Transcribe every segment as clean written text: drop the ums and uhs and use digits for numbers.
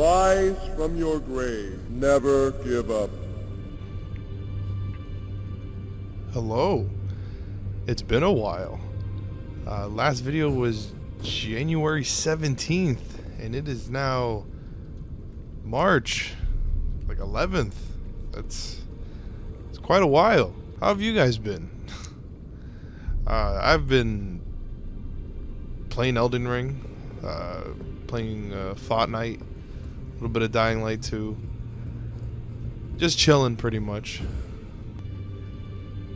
Rise from your grave. Never give up. Hello. It's been a while. Last video was January 17th, and it is now March, like 11th. It's quite a while. How have you guys been? I've been playing Elden Ring, playing Fortnite, a little bit of Dying Light 2. Just chilling pretty much.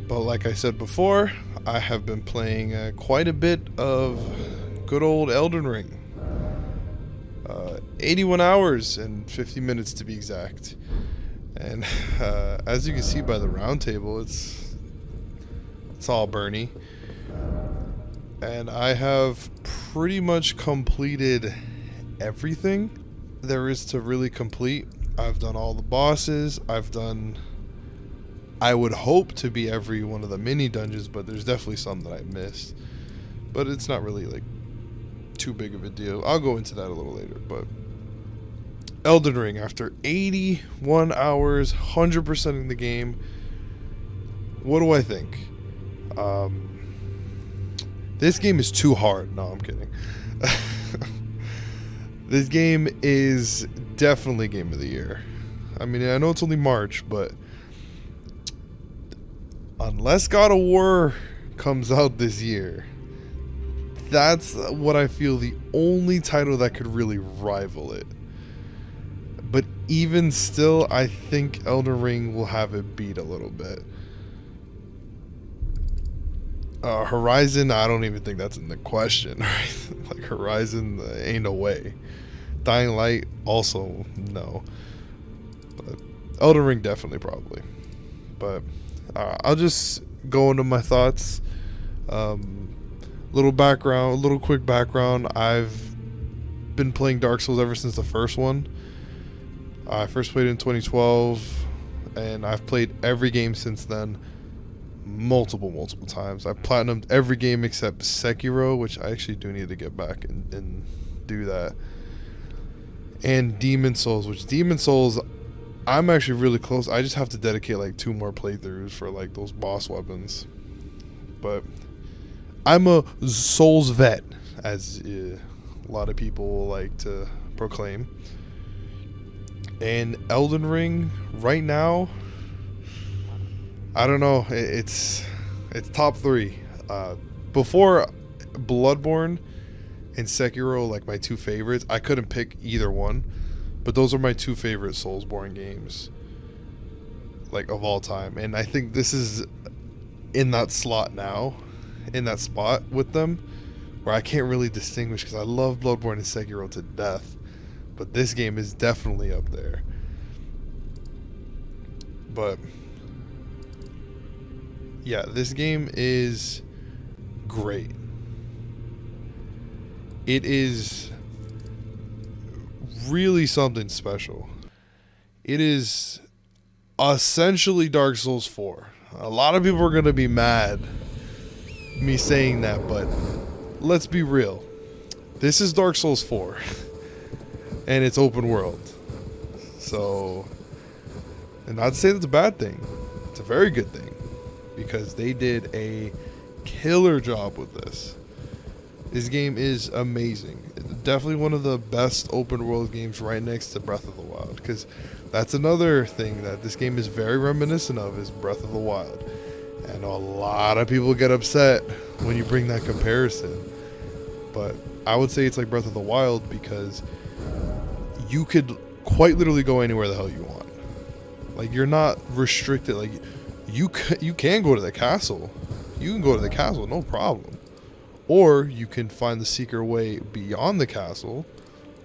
But like I said before, I have been playing quite a bit of good old Elden Ring. 81 hours and 50 minutes to be exact. And as you can see by the round table, it's all Bernie. And I have pretty much completed everything there is to really complete. I've done all the bosses. I would hope to be every one of the mini dungeons, but there's definitely some that I missed. But it's not really like too big of a deal. I'll go into that a little later. But Elden Ring, after 81 hours, 100%ing the game, what do I think? This game is too hard. No, I'm kidding. This game is definitely game of the year. I mean, I know it's only March, but unless God of War comes out this year, that's what I feel the only title that could really rival it. But even still, I think Elden Ring will have it beat a little bit. Horizon, I don't even think that's in the question. Right? Like Horizon, ain't no way. Dying Light, also no. But Elden Ring, definitely, probably. But I'll just go into my thoughts. Little quick background. I've been playing Dark Souls ever since the first one. I first played it in 2012, and I've played every game since then. Multiple times. I've platinumed every game except Sekiro, which I actually do need to get back and do that. And Demon Souls, which Demon Souls, I'm actually really close. I just have to dedicate like 2 more playthroughs for like those boss weapons. But I'm a Souls vet, as a lot of people like to proclaim. And Elden Ring, right now, I don't know. It's top 3. Before Bloodborne and Sekiro, like my 2 favorites. I couldn't pick either one, but those are my 2 favorite Soulsborne games, like of all time. And I think this is in that slot now, in that spot with them, where I can't really distinguish because I love Bloodborne and Sekiro to death, but this game is definitely up there. But yeah, this game is great. It is really something special. It is essentially Dark Souls 4. A lot of people are going to be mad me saying that, but let's be real. This is Dark Souls 4. And it's open world. So, and not to say that's a bad thing. It's a very good thing. Because they did a killer job with this. This game is amazing. Definitely one of the best open world games, right next to Breath of the Wild. Because that's another thing that this game is very reminiscent of, is Breath of the Wild. And a lot of people get upset when you bring that comparison. But I would say it's like Breath of the Wild because you could quite literally go anywhere the hell you want. Like, you're not restricted. Like, you can go to the castle. You can go to the castle, no problem. Or you can find the secret way beyond the castle.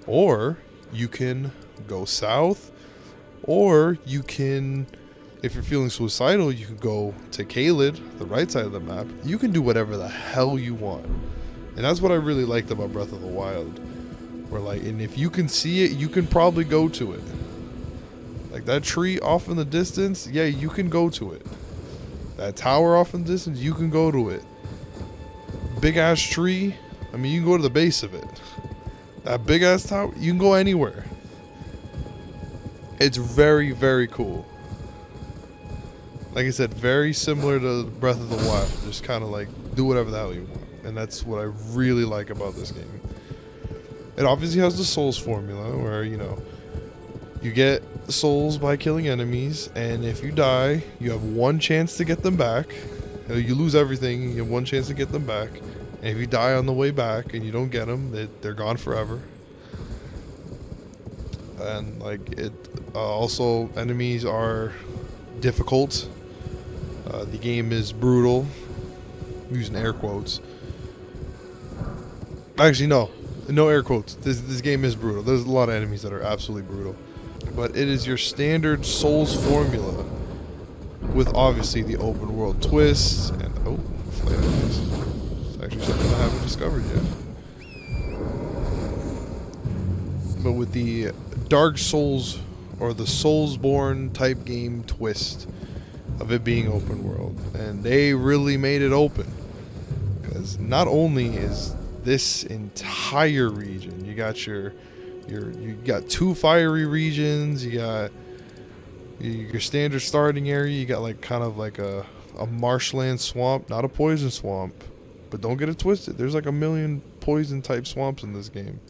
Or you can go south. Or you can, if you're feeling suicidal, you can go to Caelid, the right side of the map. You can do whatever the hell you want. And that's what I really liked about Breath of the Wild. Where like, and if you can see it, you can probably go to it. Like that tree off in the distance, yeah, you can go to it. That tower off in the distance, you can go to it. Big ass tree, I mean, you can go to the base of it. That big ass tower, you can go anywhere. It's very, very cool. Like I said, very similar to Breath of the Wild. Just kind of like do whatever the hell you want. And that's what I really like about this game. It obviously has the Souls formula where, you know, you get souls by killing enemies, and if you die, you have one chance to get them back. You lose everything, you have one chance to get them back. And if you die on the way back and you don't get them, they're gone forever. And like it, also enemies are difficult. The game is brutal. I'm using air quotes. Actually, no air quotes. This game is brutal. There's a lot of enemies that are absolutely brutal. But it is your standard Souls formula with obviously the open world twists and flight enemies. It's actually something I haven't discovered yet. But with the Dark Souls or the Soulsborne type game twist of it being open world, and they really made it open, because not only is this entire region, you got you got 2 fiery regions, you got your standard starting area, you got like kind of like a marshland swamp, not a poison swamp, but don't get it twisted, there's like a million poison type swamps in this game.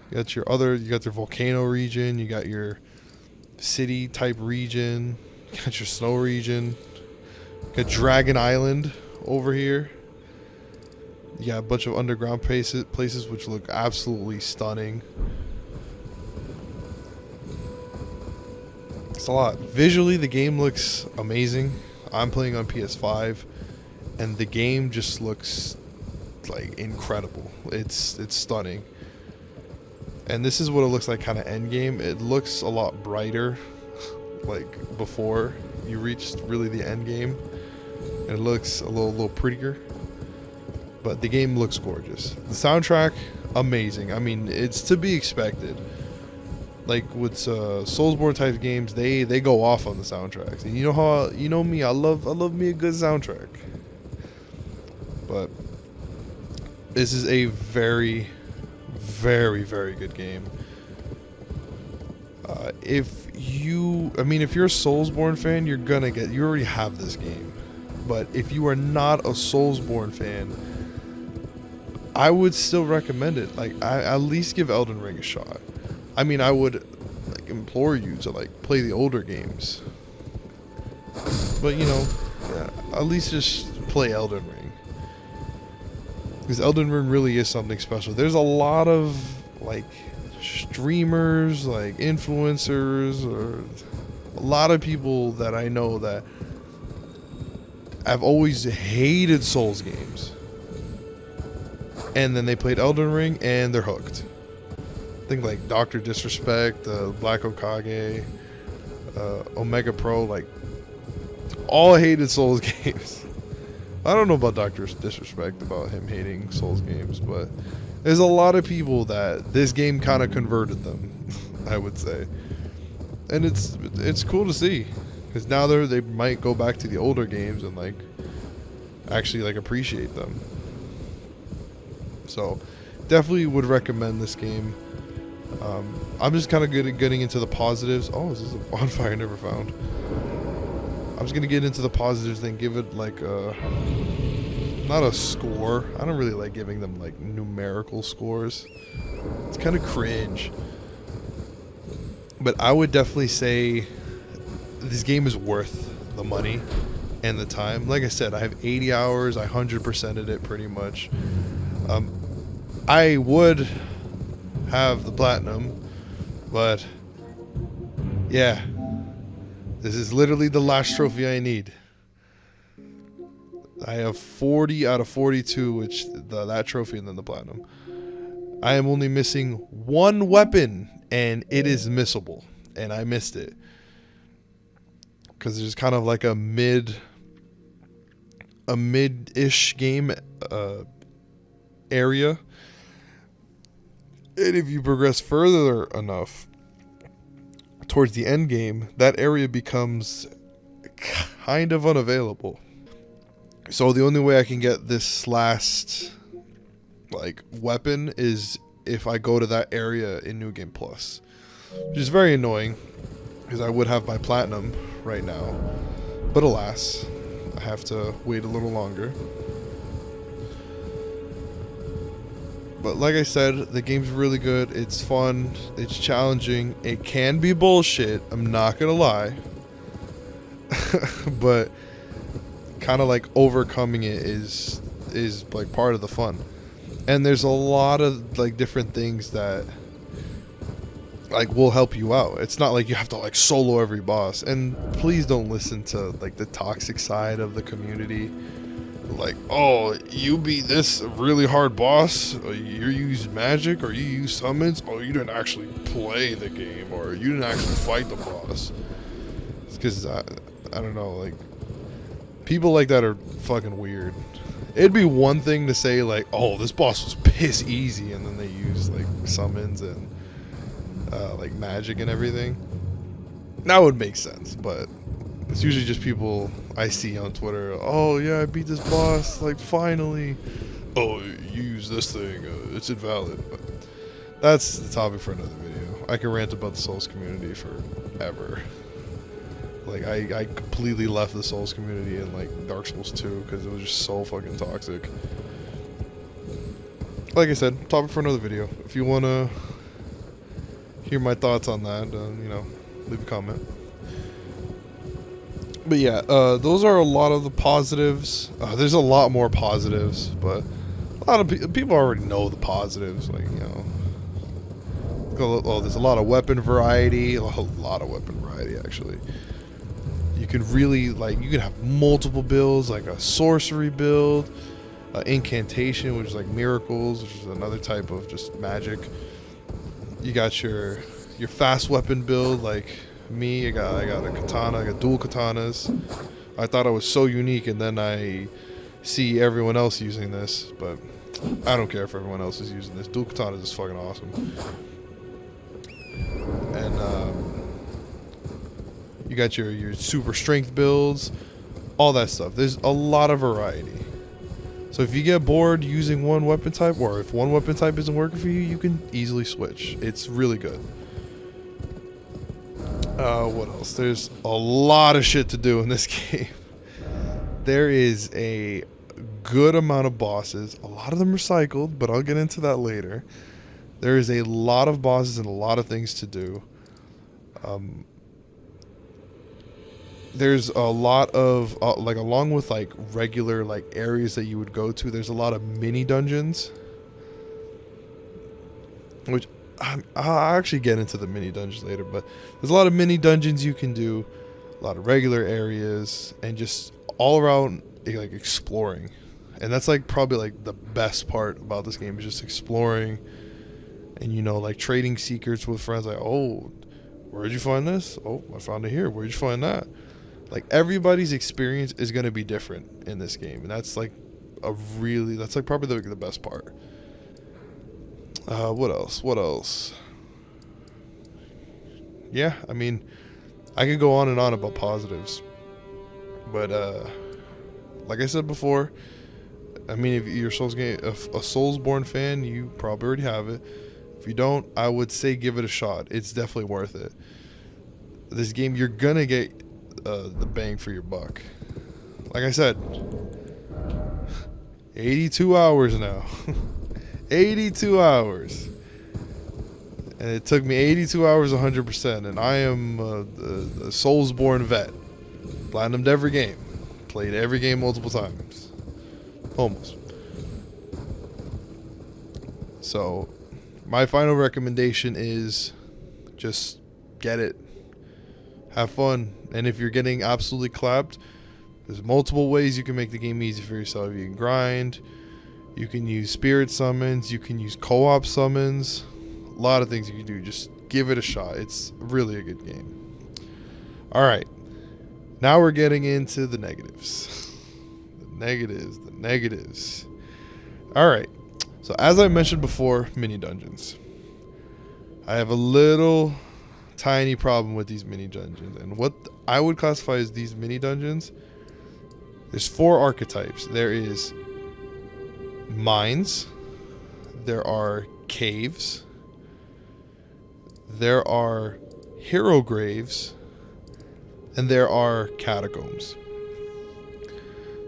You got your volcano region, you got your city type region, you got your snow region, you got Dragon Island over here. You got a bunch of underground places which look absolutely stunning. It's a lot. Visually, the game looks amazing. I'm playing on PS5, and the game just looks like incredible. It's stunning. And this is what it looks like kind of end game. It looks a lot brighter like before you reached really the end game. And it looks a little prettier. But the game looks gorgeous. The soundtrack, amazing. I mean, it's to be expected. Like with Soulsborne type games, they go off on the soundtracks. And you know me, I love me a good soundtrack. But this is a very, very, very good game. If you're a Soulsborne fan, you already have this game. But if you are not a Soulsborne fan, I would still recommend it. Like, I at least give Elden Ring a shot. I mean, I would like implore you to like play the older games. But at least just play Elden Ring. Because Elden Ring really is something special. There's a lot of like streamers, like influencers, or a lot of people that I know that have always hated Souls games. And then they played Elden Ring and they're hooked. I think like Dr. Disrespect, Black Okage, Omega Pro, like all hated Souls games. I don't know about Dr. Disrespect, about him hating Souls games, but there's a lot of people that this game kind of converted them, I would say. And it's cool to see, because now they might go back to the older games and like actually like appreciate them. So definitely would recommend this game. I'm just kind of good at getting into the positives. Oh, this is a bonfire I never found. I'm just gonna get into the positives, then give it like not a score. I don't really like giving them like numerical scores. It's kind of cringe. But I would definitely say this game is worth the money and the time. Like I said, I have 80 hours. I 100%ed it pretty much. I would have the platinum, but yeah, this is literally the last trophy I need. I have 40 out of 42, which that trophy and then the platinum. I am only missing one weapon, and it is missable, and I missed it because there's kind of like a mid-ish game area. And if you progress further enough towards the end game, that area becomes kind of unavailable. So the only way I can get this last like weapon is if I go to that area in New Game Plus. which is very annoying because I would have my platinum right now, but alas, I have to wait a little longer. But like I said, the game's really good. It's fun. It's challenging. It can be bullshit. I'm not gonna lie. But kind of like overcoming it is like part of the fun. And there's a lot of like different things that like will help you out. It's not like you have to like solo every boss. And please don't listen to like the toxic side of the community. Like, oh, you beat this really hard boss, or you use magic, or you use summons, oh, you didn't actually play the game, or you didn't actually fight the boss. It's because, I don't know, like, people like that are fucking weird. It'd be one thing to say, like, oh, this boss was piss easy, and then they use, like, summons and, like, magic and everything. That would make sense, but it's usually just people I see on Twitter. Oh yeah, I beat this boss, like finally. Oh, you use this thing, it's invalid. But that's the topic for another video. I can rant about the Souls community forever. Like I completely left the Souls community in like Dark Souls 2 because it was just so fucking toxic. Like I said, topic for another video. If you wanna hear my thoughts on that, you know, leave a comment. But yeah, those are a lot of the positives. There's a lot more positives, but a lot of people already know the positives. Like, you know, oh, there's a lot of weapon variety. A lot of weapon variety, actually. You can really, like, you can have multiple builds, like a sorcery build, incantation, which is like miracles, which is another type of just magic. You got your fast weapon build, like me, I got a katana, I got dual katanas. I thought I was so unique, and then I see everyone else using this, but I don't care if everyone else is using this. Dual katanas is fucking awesome. And you got your super strength builds, all that stuff. There's a lot of variety. So if you get bored using one weapon type, or if one weapon type isn't working for you, you can easily switch. It's really good. What else? There's a lot of shit to do in this game. There is a good amount of bosses. A lot of them are cycled, but I'll get into that later. There is a lot of bosses and a lot of things to do. There's a lot of, like, along with, like, regular, like, areas that you would go to, there's a lot of mini dungeons. Which, I'll actually get into the mini dungeons later, but there's a lot of mini dungeons you can do, a lot of regular areas, and just all around, like, exploring. And that's, like, probably, like, the best part about this game is just exploring and, you know, like, trading secrets with friends. Like, oh, where'd you find this? Oh, I found it here. Where'd you find that? Like, everybody's experience is going to be different in this game. And that's, like, that's, like, probably the best part. What else? Yeah, I mean, I could go on and on about positives. But, like I said before, I mean, if you're a Soulsborne fan, you probably already have it. If you don't, I would say give it a shot. It's definitely worth it. This game, you're gonna get the bang for your buck. Like I said, 82 hours now. 82 hours. And it took me 82 hours 100%. And I am a Soulsborne vet. Platinumed every game. Played every game multiple times. Almost. So, my final recommendation is just get it. Have fun. And if you're getting absolutely clapped, there's multiple ways you can make the game easy for yourself. You can grind. You can use spirit summons. You can use co-op summons. A lot of things you can do. Just give it a shot. It's really a good game. Alright. Now we're getting into the negatives. The negatives. Alright. So as I mentioned before, mini dungeons. I have a little tiny problem with these mini dungeons. And what I would classify as these mini dungeons, there's 4 archetypes. There is mines. There are caves. there are hero graves, and there are catacombs.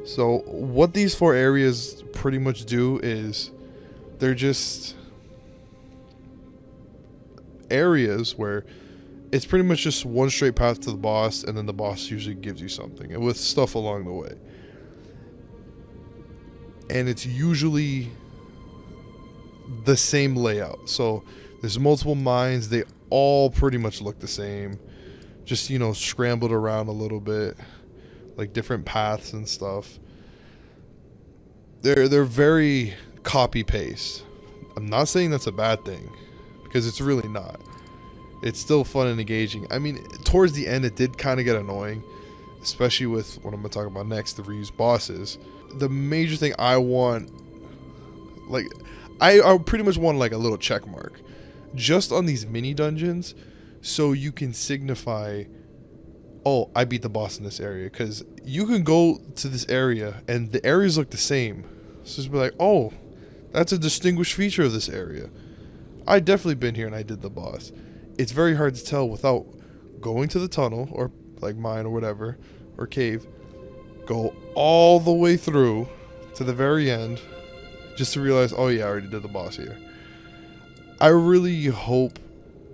So what these 4 areas pretty much do is they're just areas where it's pretty much just one straight path to the boss, and then the boss usually gives you something, and with stuff along the way. And it's usually the same layout. So there's multiple mines. They all pretty much look the same. Just, scrambled around a little bit. Like different paths and stuff. They're very copy-paste. I'm not saying that's a bad thing, because it's really not. It's still fun and engaging. I mean, towards the end, it did kind of get annoying, especially with what I'm going to talk about next, the reused bosses. The major thing I want, I pretty much want like a little check mark just on these mini dungeons, so you can signify, oh, I beat the boss in this area. Because you can go to this area and the areas look the same. So just be like, oh, that's a distinguished feature of this area. I definitely been here and I did the boss. It's very hard to tell without going to the tunnel, or like mine or whatever, or cave, go all the way through to the very end just to realize, oh yeah, I already did the boss here. I really hope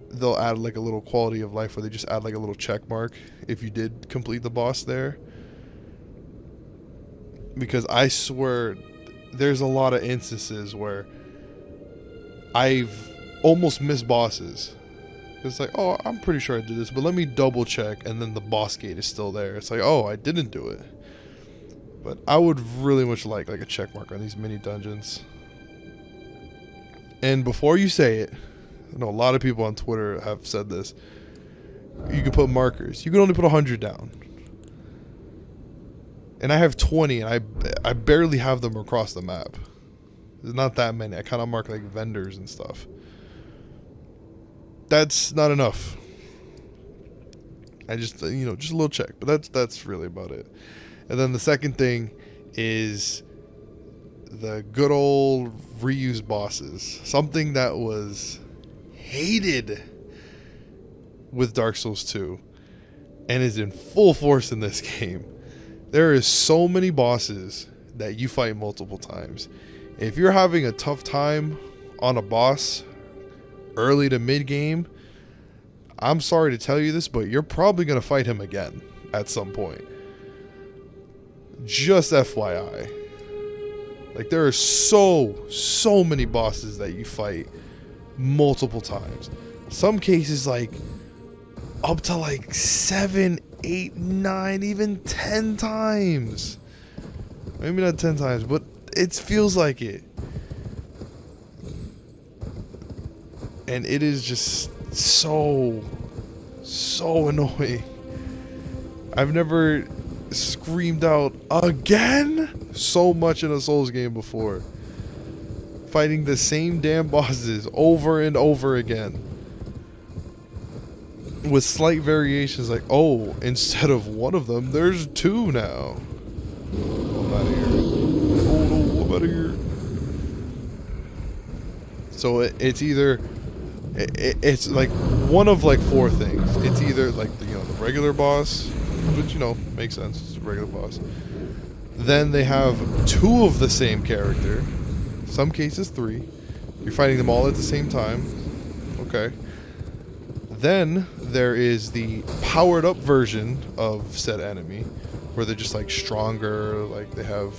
they'll add like a little quality of life where they just add like a little check mark if you did complete the boss there. Because I swear there's a lot of instances where I've almost missed bosses. It's like, oh, I'm pretty sure I did this, but let me double check, and then the boss gate is still there. It's like, oh, I didn't do it. But I would really much like a check mark on these mini dungeons. And before you say it, I know a lot of people on Twitter have said this, you can put markers. You can only put 100 down. And I have 20, and I barely have them across the map. There's not that many. I kind of mark like vendors and stuff. That's not enough. I just, just a little check. But that's really about it. And then the second thing is the good old reused bosses. Something that was hated with Dark Souls 2 and is in full force in this game. There is so many bosses that you fight multiple times. If you're having a tough time on a boss early to mid game, I'm sorry to tell you this, but you're probably going to fight him again at some point. Just FYI. Like, there are so many bosses that you fight multiple times. Some cases like up to like 7, 8, 9, even 10 times. Maybe not 10 times, but it feels like it. And it is just so annoying. I've never screamed out again so much in a Souls game before. Fighting the same damn bosses over and over again. With slight variations like, oh, instead of one of them, there's 2 now. I'm out of here. Oh no, I'm out of here. So it's either... It's like one of like 4 things. It's either like the regular boss, which makes sense, it's a regular boss. Then they have 2 of the same character, some cases 3. You're fighting them all at the same time. Okay. Then there is the powered up version of said enemy, where they're just like stronger, like they have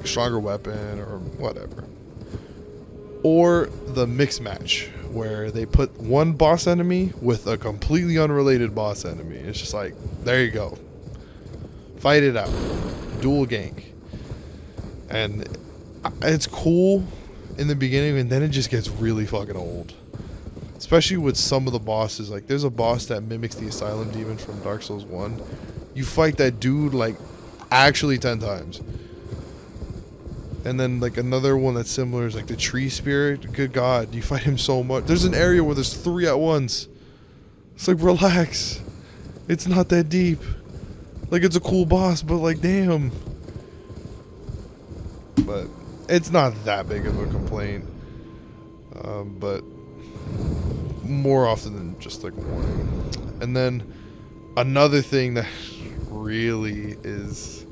a stronger weapon or whatever. Or the mix match, where they put one boss enemy with a completely unrelated boss enemy. It's just like, there you go. Fight it out. Dual gank. And it's cool in the beginning, and then it just gets really fucking old. Especially with some of the bosses. Like, there's a boss that mimics the Asylum Demon from Dark Souls 1. You fight that dude, like, actually 10 times. And then, like, another one that's similar is, like, the Tree Spirit. Good God, you fight him so much. There's an area where there's 3 at once. It's like, relax. It's not that deep. Like, it's a cool boss, but, like, damn. But it's not that big of a complaint. But more often than just like one. And then another thing that really is,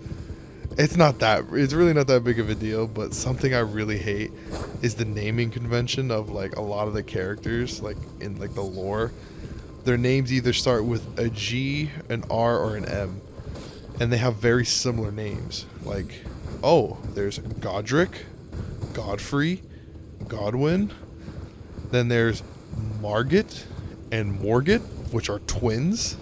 it's really not that big of a deal, but something I really hate is the naming convention of like a lot of the characters, like in like the lore. Their names either start with a G, an R, or an M, and they have very similar names. Like, oh, there's Godric, Godfrey, Godwin. Then there's Margit and Morgit, which are twins.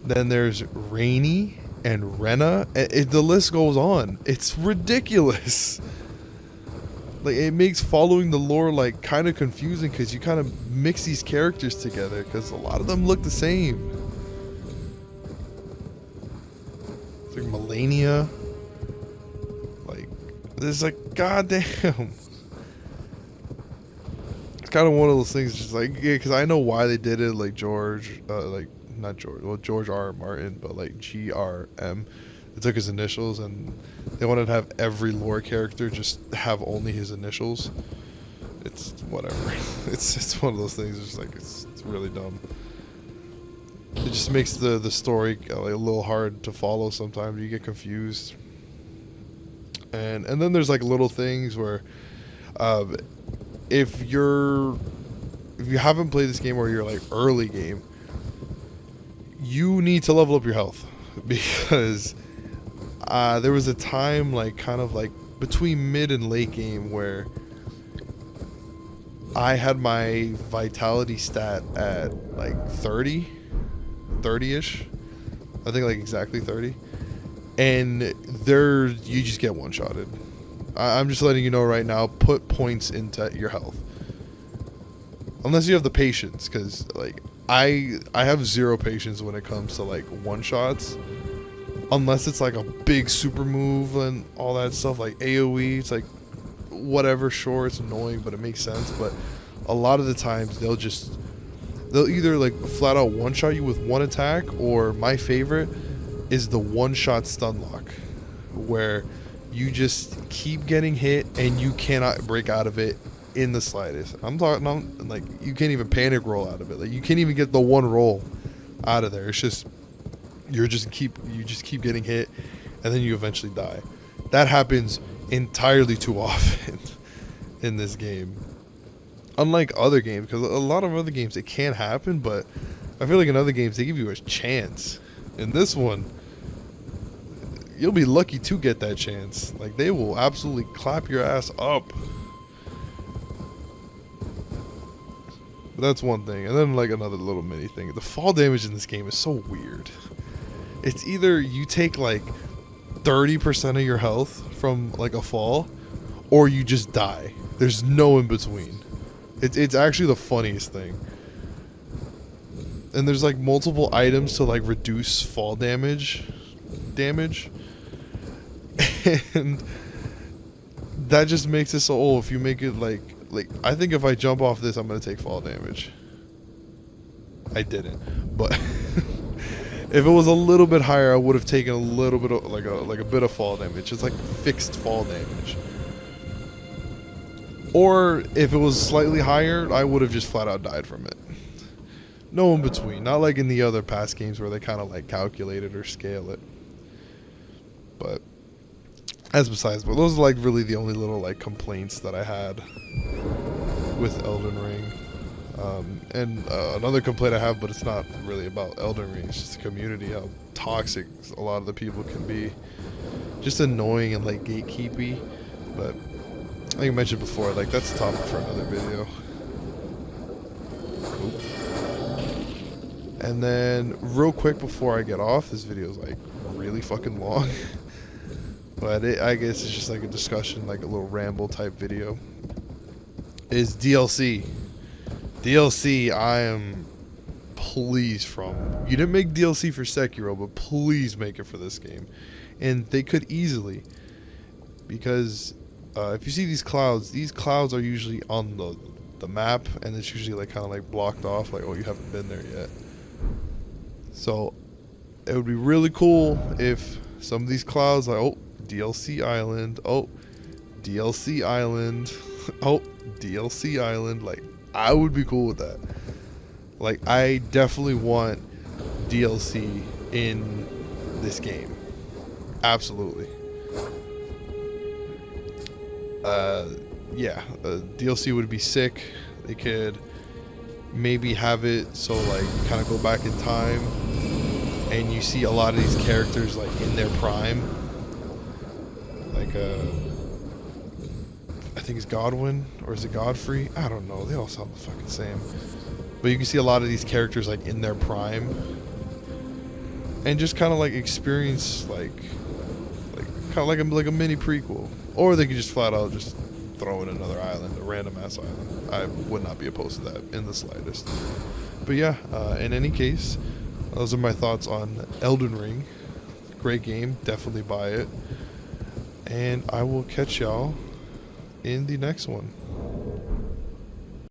Then there's Rainy and Rena. The list goes on. It's ridiculous. Like, it makes following the lore like kind of confusing because you kind of mix these characters together because a lot of them look the same. It's like Melania. Like, there's like, goddamn. It's kind of one of those things, just like, yeah, because I know why they did it. Like George, not George, well, George R. R. Martin, but like GRM. They took his initials and they wanted to have every lore character just have only his initials. It's whatever. It's one of those things. It's like it's really dumb. It just makes the story like a little hard to follow sometimes. You get confused. And then there's like little things where if you haven't played this game or you're like early game, you need to level up your health because there was a time like kind of like between mid and late game where I had my vitality stat at like 30-ish. I think like exactly 30. And there you just get one-shotted. I'm just letting you know right now, put points into your health. Unless you have the patience, because like I have zero patience when it comes to like one-shots. Unless it's like a big super move and all that stuff, like AoE, it's like whatever, sure, it's annoying, but it makes sense. But a lot of the times they'll either like flat out one-shot you with one attack, or my favorite is the one-shot stun lock, where you just keep getting hit and you cannot break out of it in the slightest. I'm like, you can't even panic roll out of it. Like, you can't even get the one roll out of there. It's just you just keep getting hit, and then you eventually die. That happens entirely too often in this game. Unlike other games, because a lot of other games it can happen, but I feel like in other games they give you a chance. In this one, you'll be lucky to get that chance. Like, they will absolutely clap your ass up. But that's one thing. And then like another little mini thing. The fall damage in this game is so weird. It's either you take like 30% of your health from like a fall, or you just die. There's no in between. It's actually the funniest thing. And there's like multiple items to like reduce fall damage. And that just makes it so, if you make it like I think if I jump off this I'm gonna take fall damage. I didn't, but if it was a little bit higher I would have taken a little bit of like a bit of fall damage. It's like fixed fall damage. Or if it was slightly higher, I would have just flat out died from it. No in between. Not like in the other past games where they kind of like calculate it or scale it. But as besides, but those are like really the only little like complaints that I had with Elden Ring. And another complaint I have, but it's not really about Elden Ring, it's just the community, how toxic a lot of the people can be. Just annoying and like gatekeepy. But like I mentioned before, like that's a topic for another video. Oop. And then real quick before I get off, this video is like really fucking long. But I guess it's just like a discussion, like a little ramble type video. Is DLC. DLC, I am pleased from. You didn't make DLC for Sekiro, but please make it for this game. And they could easily. Because if you see these clouds are usually on the map, and it's usually like kind of like blocked off, like, oh, you haven't been there yet. So it would be really cool if some of these clouds, like, oh, DLC Island, oh, DLC Island, oh, DLC Island, like I would be cool with that. Like, I definitely want DLC in this game. Absolutely. Yeah, DLC would be sick. They could maybe have it so like you kind of go back in time and you see a lot of these characters like in their prime. Like I think it's Godwin or is it Godfrey? I don't know. They all sound the fucking same. But you can see a lot of these characters like in their prime and just kind of like experience like kind of like a mini prequel. Or they could just flat out just throw in another island, a random ass island. I would not be opposed to that in the slightest. But yeah, in any case, those are my thoughts on Elden Ring. Great game, definitely buy it. And I will catch y'all in the next one.